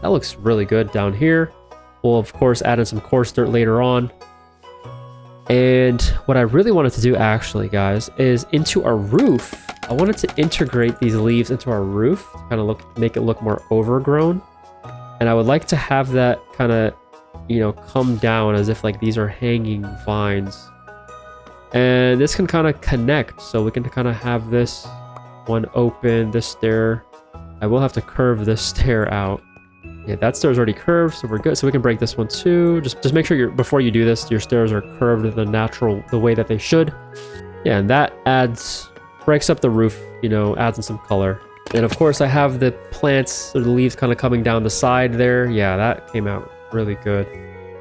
That looks really good down here. We'll of course add in some coarse dirt later on. And what I really wanted to do actually, guys, is into our roof. I wanted to integrate these leaves into our roof, kind of make it look more overgrown. And I would like to have that kind of, you know, come down as if like these are hanging vines. And this can kind of connect, so we can kind of have this one open, this stair. I will have to curve this stair out. Yeah, that stair is already curved, so we're good. So we can break this one too. Just make sure before you do this, your stairs are curved the way that they should. Yeah, and that breaks up the roof, you know, adds in some color. And of course I have the plants or the leaves kind of coming down the side there. Yeah, that came out really good.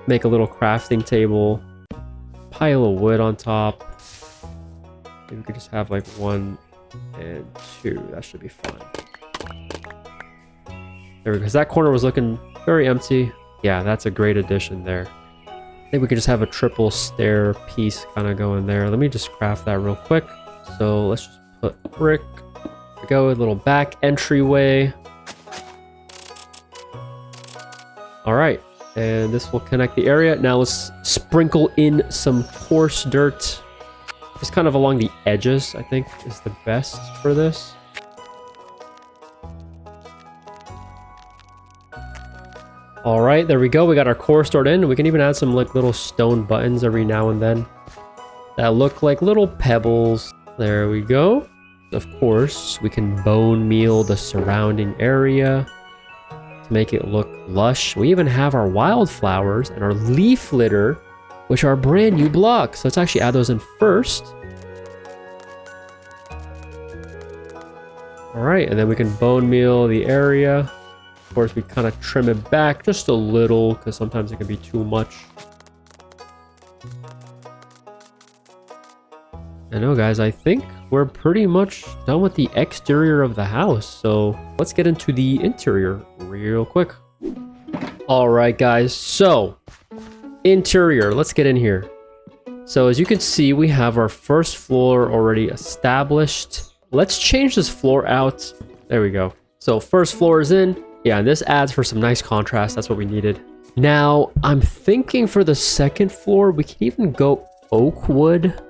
Make a little crafting table, pile of wood on top. Maybe we could just have like 1 and 2. That should be fine. There we go, because that corner was looking very empty. Yeah, that's a great addition there. I think we could just have a triple stair piece kind of going there. Let me just craft that real quick. So let's just put brick. There we go, a little back entryway. All right, and this will connect the area. Now let's sprinkle in some coarse dirt. Just kind of along the edges, I think, is the best for this. All right, there we go. We got our coarse dirt in. We can even add some like little stone buttons every now and then that look like little pebbles. There we go. Of course, we can bone meal the surrounding area to make it look lush. We even have our wildflowers and our leaf litter, which are brand new blocks. Let's actually add those in first. All right, and then we can bone meal the area. Of course, we kind of trim it back just a little because sometimes it can be too much. I know, guys, I think we're pretty much done with the exterior of the house. So let's get into the interior real quick. All right, guys, so interior, let's get in here. So as you can see, we have our first floor already established. Let's change this floor out. There we go. So first floor is in. Yeah, and this adds for some nice contrast. That's what we needed. Now, I'm thinking for the second floor, we can even go oak wood.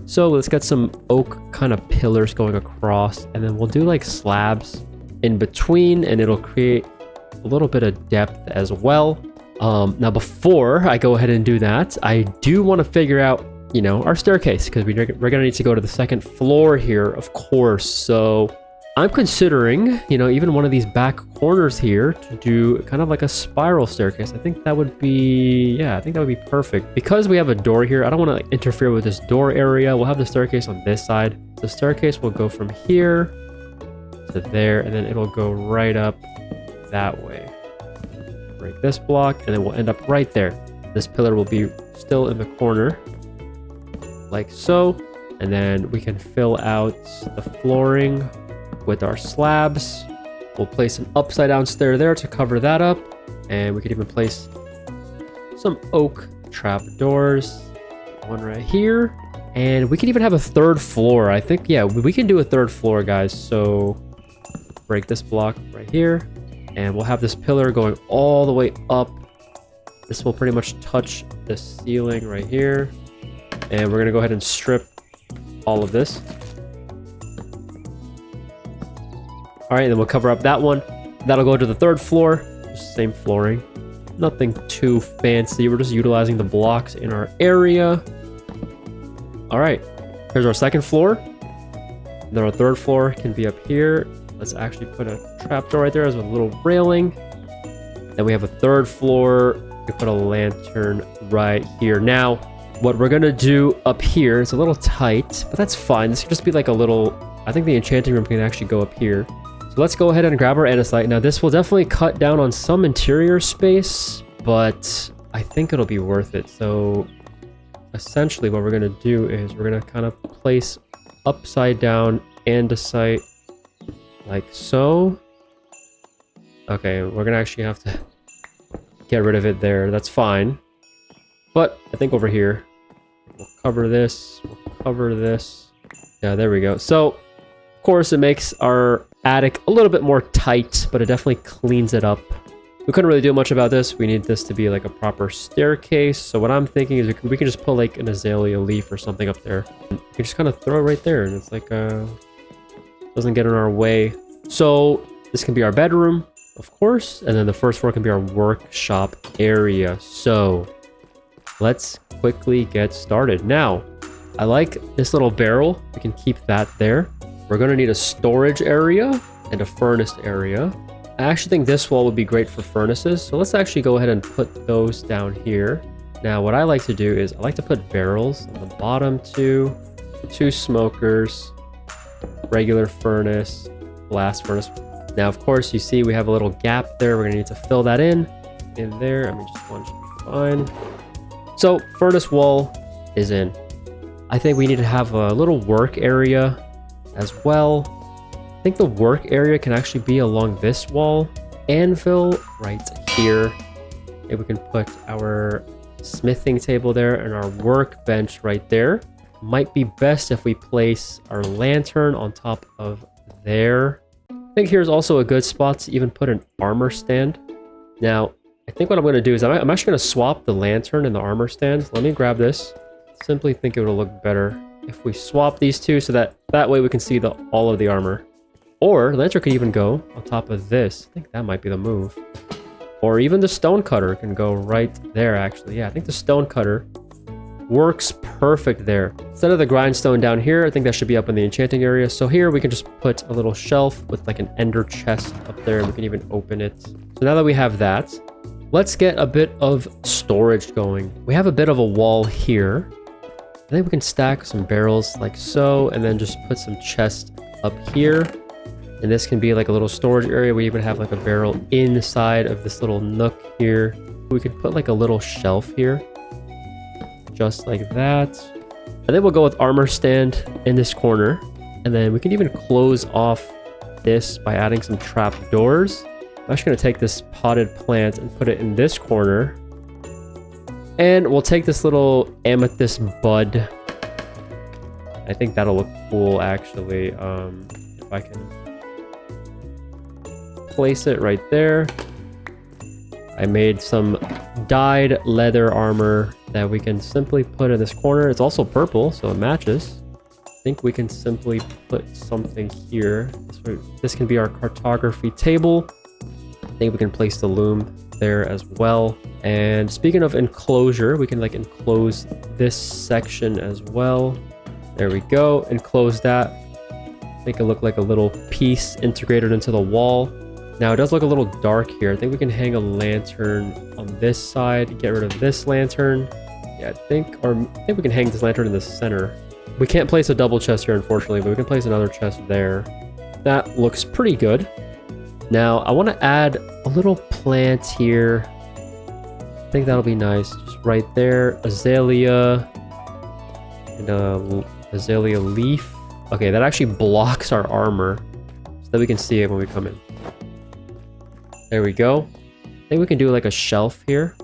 So let's get some oak kind of pillars going across, and then we'll do like slabs in between, and it'll create a little bit of depth as well. Now, before I go ahead and do that, I do want to figure out, you know, our staircase, because we're going to need to go to the second floor here, of course. So I'm considering, you know, even one of these back corners here to do kind of like a spiral staircase. I think that would be, yeah, I think that would be perfect. Because we have a door here, I don't want to interfere with this door area. We'll have the staircase on this side. The staircase will go from here to there, and then it'll go right up that way. Break this block, and then we'll end up right there. This pillar will be still in the corner, like so. And then we can fill out the flooring with our slabs. We'll place an upside down stair there to cover that up. And we could even place some oak trap doors. One right here. And we can even have a third floor. I think, yeah, we can do a third floor, guys. So break this block right here. And we'll have this pillar going all the way up. This will pretty much touch the ceiling right here. And we're going to go ahead and strip all of this. All right, then we'll cover up that one. That'll go to the third floor. Just same flooring. Nothing too fancy. We're just utilizing the blocks in our area. All right, here's our second floor. Then our third floor can be up here. Let's actually put a trapdoor right there as a little railing. Then we have a third floor. We put a lantern right here. Now, what we're gonna do up here is a little tight, but that's fine. This could just be like a little, I think the enchanting room can actually go up here. So let's go ahead and grab our andesite. Now this will definitely cut down on some interior space, but I think it'll be worth it. So essentially what we're gonna do is we're gonna kind of place upside down andesite like so. Okay, we're gonna actually have to get rid of it there. That's fine. But I think over here, we'll cover this, we'll cover this. Yeah, there we go. So, of course, it makes our attic a little bit more tight, but it definitely cleans it up. We couldn't really do much about this. We need this to be like a proper staircase. So what I'm thinking is we can just put like an azalea leaf or something up there. You can just kind of throw it right there, and it's like, doesn't get in our way. So this can be our bedroom, of course, and then the first floor can be our workshop area. So let's quickly get started. Now, I like this little barrel. We can keep that there. We're going to need a storage area and a furnace area. I actually think this wall would be great for furnaces. So let's actually go ahead and put those down here. Now, what I like to do is I like to put barrels on the bottom two smokers, regular furnace, blast furnace. Now, of course, you see we have a little gap there. We're going to need to fill that in there. I mean, just one should be fine. So furnace wall is in. I think we need to have a little work area as well. I think the work area can actually be along this wall. Anvil right here. Maybe we can put our smithing table there and our workbench right there. Might be best if we place our lantern on top of there. I think here's also a good spot to even put an armor stand. Now, I think what I'm going to do is I'm actually going to swap the lantern and the armor stand. Let me grab this. Simply think it would look better if we swap these two so that way we can see all of the armor. Or the lantern could even go on top of this. I think that might be the move. Or even the stone cutter can go right there, actually. Yeah, I think the stone cutter works perfect there. Instead of the grindstone down here, I think that should be up in the enchanting area. So here we can just put a little shelf with like an ender chest up there, and we can even open it. So now that we have that, let's get a bit of storage going. We have a bit of a wall here. I think we can stack some barrels like so, and then just put some chests up here. And this can be like a little storage area. We even have like a barrel inside of this little nook here. We could put like a little shelf here. Just like that. And then we'll go with armor stand in this corner. And then we can even close off this by adding some trap doors. I'm actually going to take this potted plant and put it in this corner. And we'll take this little amethyst bud. I think that'll look cool, actually. If I can place it right there. I made some dyed leather armor that we can simply put in this corner. It's also purple, so it matches. I think we can simply put something here. This can be our cartography table. I think we can place the loom there as well. And speaking of enclosure, we can like enclose this section as well. There we go. Enclose that. Make it look like a little piece integrated into the wall. Now it does look a little dark here. I think we can hang a lantern on this side, get rid of this lantern. Yeah, I think we can hang this lantern in the center. We can't place a double chest here, unfortunately, but we can place another chest there. That looks pretty good. Now I want to add a little plant here. I think that'll be nice. Just right there, azalea and azalea leaf. Okay, that actually blocks our armor so that we can see it when we come in. There we go. I think we can do like a shelf here.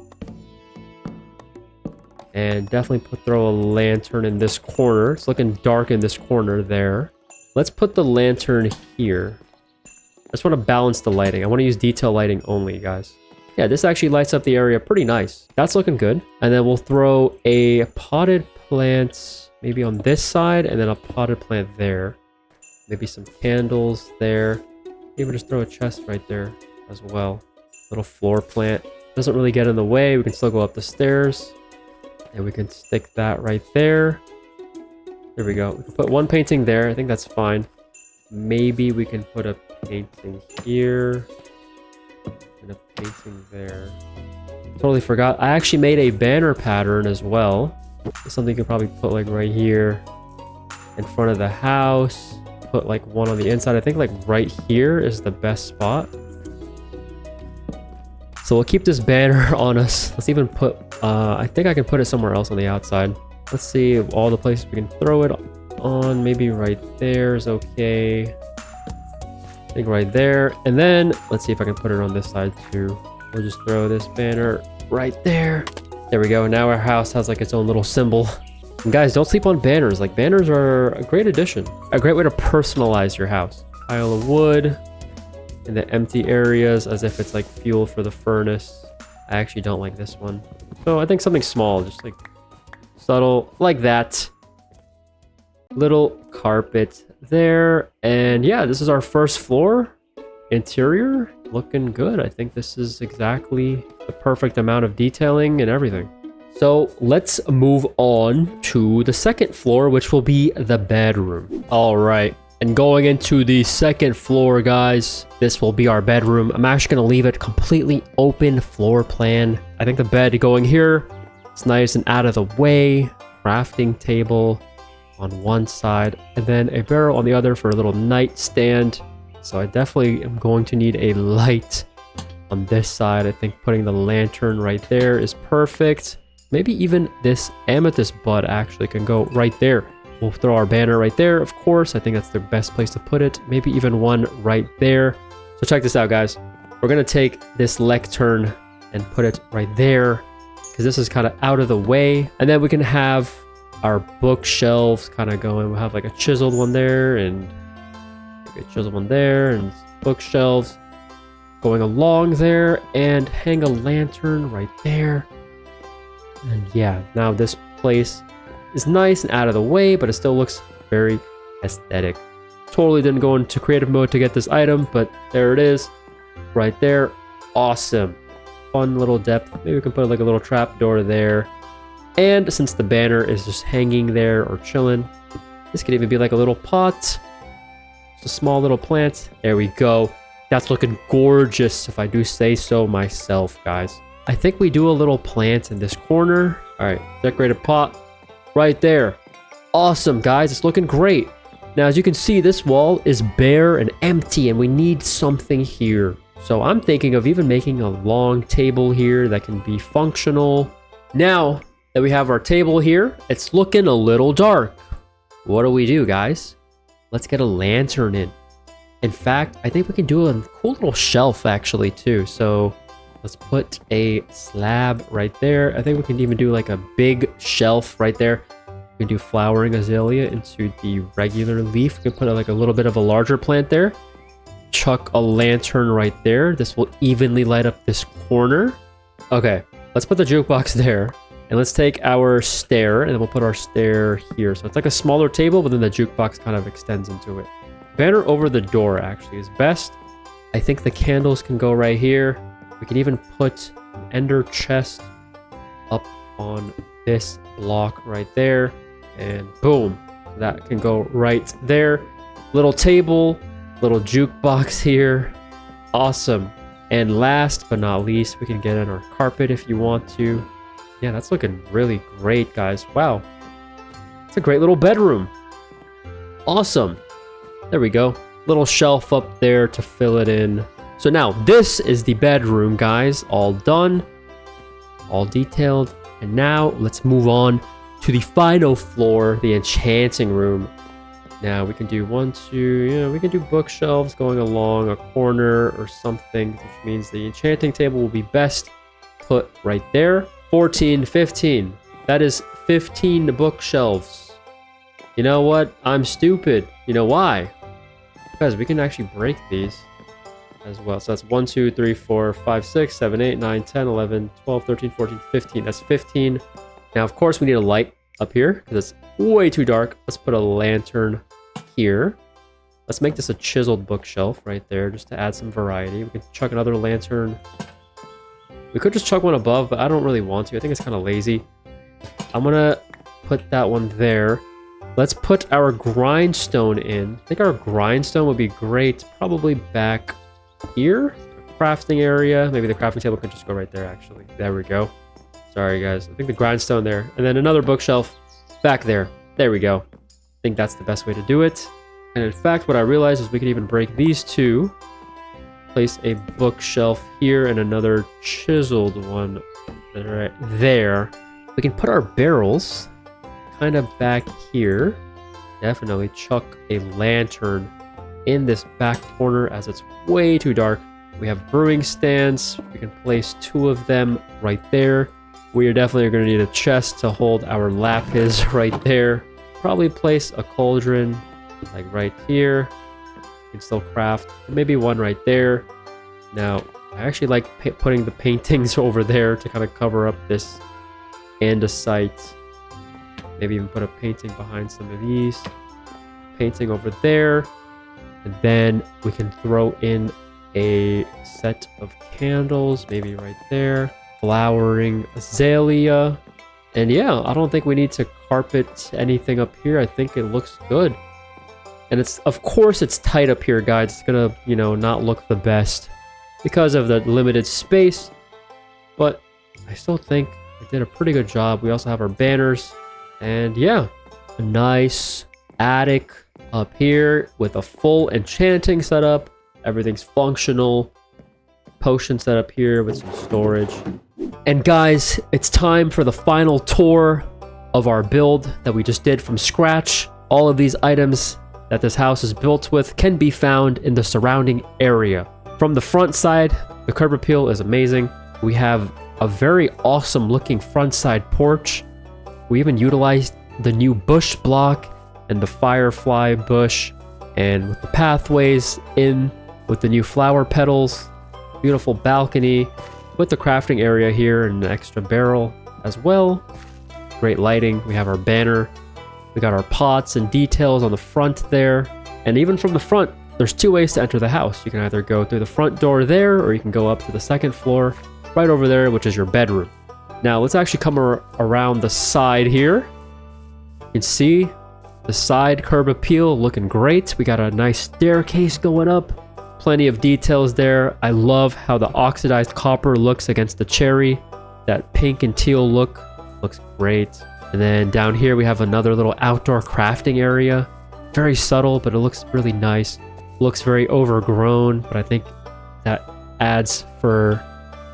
And definitely throw a lantern in this corner. It's looking dark in this corner there. Let's put the lantern here. I just want to balance the lighting. I want to use detail lighting only, guys. Yeah, this actually lights up the area pretty nice. That's looking good. And then we'll throw a potted plant maybe on this side and then a potted plant there. Maybe some candles there. Maybe just throw a chest right there as well. Little floor plant. Doesn't really get in the way. We can still go up the stairs. And we can stick that right there. There we go. We can put one painting there. I think that's fine. Maybe we can put a painting here. And a painting there. Totally forgot. I actually made a banner pattern as well. Something you could probably put like right here in front of the house. Put like one on the inside. I think like right here is the best spot. So we'll keep this banner on us. Let's even put, I think I can put it somewhere else on the outside. Let's see all the places we can throw it on. Maybe right there is okay. I think right there. And then let's see if I can put it on this side too. We'll just throw this banner right there. There we go. Now our house has like its own little symbol. And guys, don't sleep on banners. Like banners are a great addition. A great way to personalize your house. Pile of wood. In the empty areas as if it's like fuel for the furnace. I actually don't like this one. So I think something small, just like subtle, like that. Little carpet there. And yeah, this is our first floor. Interior, looking good. I think this is exactly the perfect amount of detailing and everything. So let's move on to the second floor, which will be the bedroom. All right. And going into the second floor, guys, this will be our bedroom. I'm actually going to leave it completely open floor plan. I think the bed going here, it's nice and out of the way. Crafting table on one side, and then a barrel on the other for a little nightstand. So I definitely am going to need a light on this side. I think putting the lantern right there is perfect. Maybe even this amethyst bud actually can go right there. We'll throw our banner right there, of course. I think that's the best place to put it. Maybe even one right there. So check this out, guys. We're going to take this lectern and put it right there because this is kind of out of the way. And then we can have our bookshelves kind of going. We'll have like a chiseled one there and a chiseled one there and bookshelves going along there and hang a lantern right there. And yeah, now this place is nice and out of the way, but it still looks very aesthetic. Totally didn't go into creative mode to get this item, but there it is right there. Awesome. Fun little depth. Maybe we can put like a little trap door there. And since the banner is just hanging there or chilling, this could even be like a little pot. Just a small little plant. There we go. That's looking gorgeous if I do say so myself, guys. I think we do a little plant in this corner. All right, decorated pot. Right there. Awesome, guys. It's looking great. Now, as you can see, this wall is bare and empty, and we need something here. So I'm thinking of even making a long table here that can be functional. Now that we have our table here, it's looking a little dark. What do we do, guys? Let's get a lantern in. In fact, I think we can do a cool little shelf, actually, too. So let's put a slab right there. I think we can even do like a big shelf right there. We can do flowering azalea into the regular leaf. We can put like a little bit of a larger plant there. Chuck a lantern right there. This will evenly light up this corner. Okay, let's put the jukebox there. And let's take our stair and then we'll put our stair here. So it's like a smaller table, but then the jukebox kind of extends into it. Banner over the door actually is best. I think the candles can go right here. We can even put an ender chest up on this block right there. And boom, that can go right there. Little table, little jukebox here. Awesome. And last but not least, we can get in our carpet if you want to. Yeah, that's looking really great, guys. Wow. It's a great little bedroom. Awesome. There we go. Little shelf up there to fill it in. So now this is the bedroom, guys. All done. All detailed. And now let's move on to the final floor, the enchanting room. Now we can do we can do bookshelves going along a corner or something, which means the enchanting table will be best put right there. 14, 15. That is 15 bookshelves. You know what? I'm stupid. You know why? Because we can actually break these as well. So that's 1, 2, 3, 4, 5, 6, 7, 8, 9, 10, 11, 12, 13, 14, 15. That's 15. Now, of course, we need a light up here because it's way too dark. Let's put a lantern here. Let's make this a chiseled bookshelf right there just to add some variety. We can chuck another lantern. We could just chuck one above, but I don't really want to. I think it's kind of lazy. I'm gonna put that one there. Let's put our grindstone in. I think our grindstone would be great, probably back here. Crafting area. Maybe the crafting table could just go right there, actually. There we go. Sorry, guys. I think the grindstone there. And then another bookshelf back there. There we go. I think that's the best way to do it. And in fact, what I realized is we could even break these two. Place a bookshelf here and another chiseled one right there. We can put our barrels kind of back here. Definitely chuck a lantern in this back corner as it's way too dark. We have brewing stands. We can place 2 of them right there. We are definitely going to need a chest to hold our lapis right there. Probably place a cauldron like right here. You can still craft. Maybe one right there. Now, I actually like putting the paintings over there to kind of cover up this andesite. Maybe even put a painting behind some of these. Painting over there. And then we can throw in a set of candles, maybe right there. Flowering azalea. And yeah, I don't think we need to carpet anything up here. I think it looks good. And of course it's tight up here, guys. It's gonna, not look the best because of the limited space. But I still think I did a pretty good job. We also have our banners. And yeah, a nice attic up here with a full enchanting setup. Everything's functional. Potion set up here with some storage. And guys, it's time for the final tour of our build that we just did from scratch. All of these items that this house is built with can be found in the surrounding area. From the front side, the curb appeal is amazing. We have a very awesome looking front side porch. We even utilized the new bush block and the firefly bush, and with the pathways in with the new flower petals. Beautiful balcony with the crafting area here and an extra barrel as well. Great lighting. We have our banner. We got our pots and details on the front there. And even from the front, there's 2 ways to enter the house. You can either go through the front door there, or you can go up to the 2nd floor right over there, which is your bedroom. Now let's actually come around the side here. You can see the side curb appeal looking great. We got a nice staircase going up. Plenty of details there. I love how the oxidized copper looks against the cherry. That pink and teal look looks great. And then down here we have another little outdoor crafting area. Very subtle, but it looks really nice. Looks very overgrown, but I think that adds for,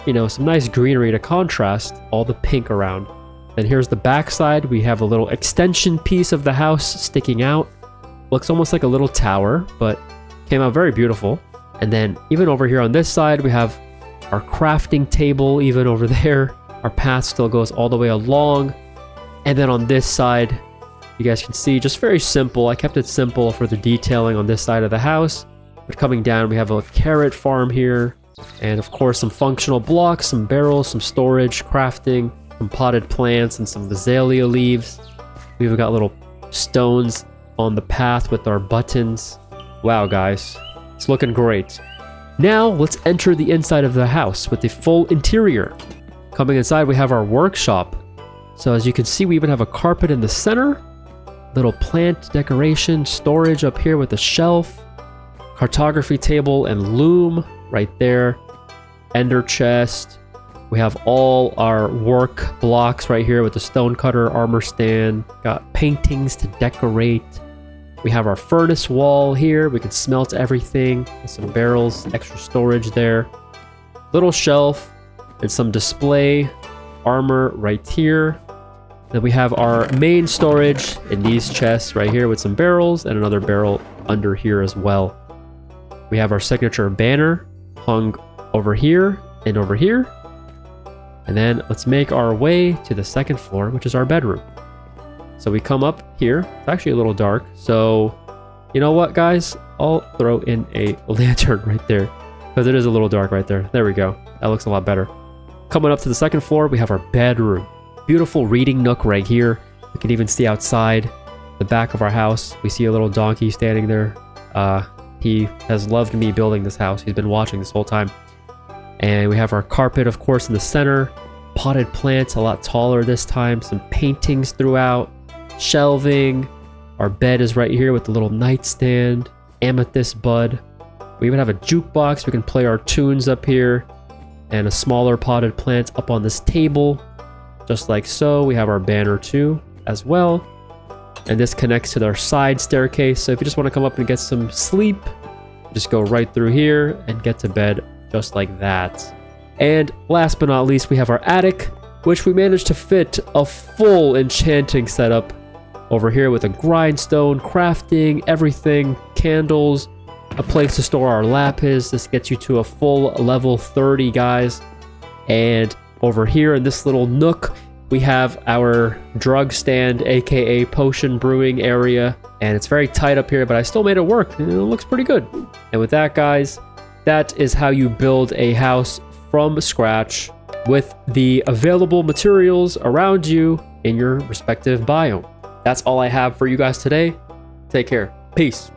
some nice greenery to contrast all the pink around. Then here's the back side. We have a little extension piece of the house sticking out. Looks almost like a little tower, but came out very beautiful. And then even over here on this side, we have our crafting table even over there. Our path still goes all the way along. And then on this side, you guys can see just very simple. I kept it simple for the detailing on this side of the house. But coming down, we have a carrot farm here. And of course, some functional blocks, some barrels, some storage, crafting, some potted plants, and some azalea leaves. We've got little stones on the path with our buttons. Wow, guys. It's looking great. Now, let's enter the inside of the house with the full interior. Coming inside, we have our workshop. So as you can see, we even have a carpet in the center. little plant decoration storage up here with a shelf, cartography table and loom right there, ender chest. We have all our work blocks right here with the stone cutter, armor stand, got paintings to decorate. We have our furnace wall here. We can smelt everything with some barrels, extra storage there. Little shelf and some display armor right here. Then we have our main storage in these chests right here with some barrels and another barrel under here as well. We have our signature banner hung over here and over here. And then let's make our way to the second floor, which is our bedroom. So we come up here. It's actually a little dark. So you know what, guys? I'll throw in a lantern right there because it is a little dark right there. There we go. That looks a lot better. Coming up to the second floor, we have our bedroom. Beautiful reading nook right here. We can even see outside the back of our house. We see a little donkey standing there. He has loved me building this house. He's been watching this whole time. And we have our carpet, of course, in the center. Potted plants, a lot taller this time. Some paintings throughout. Shelving. Our bed is right here with the little nightstand. Amethyst bud. We even have a jukebox. We can play our tunes up here. And a smaller potted plant up on this table. Just like so. We have our banner too as well. And this connects to our side staircase. So if you just want to come up and get some sleep, just go right through here and get to bed just like that. And last but not least, we have our attic, which we managed to fit a full enchanting setup over here with a grindstone, crafting, everything, candles, a place to store our lapis. This gets you to a full level 30, guys. And over here in this little nook, we have our drug stand, aka potion brewing area. And it's very tight up here, but I still made it work. It looks pretty good. And with that, guys, that is how you build a house from scratch with the available materials around you in your respective biome. That's all I have for you guys today. Take care. Peace.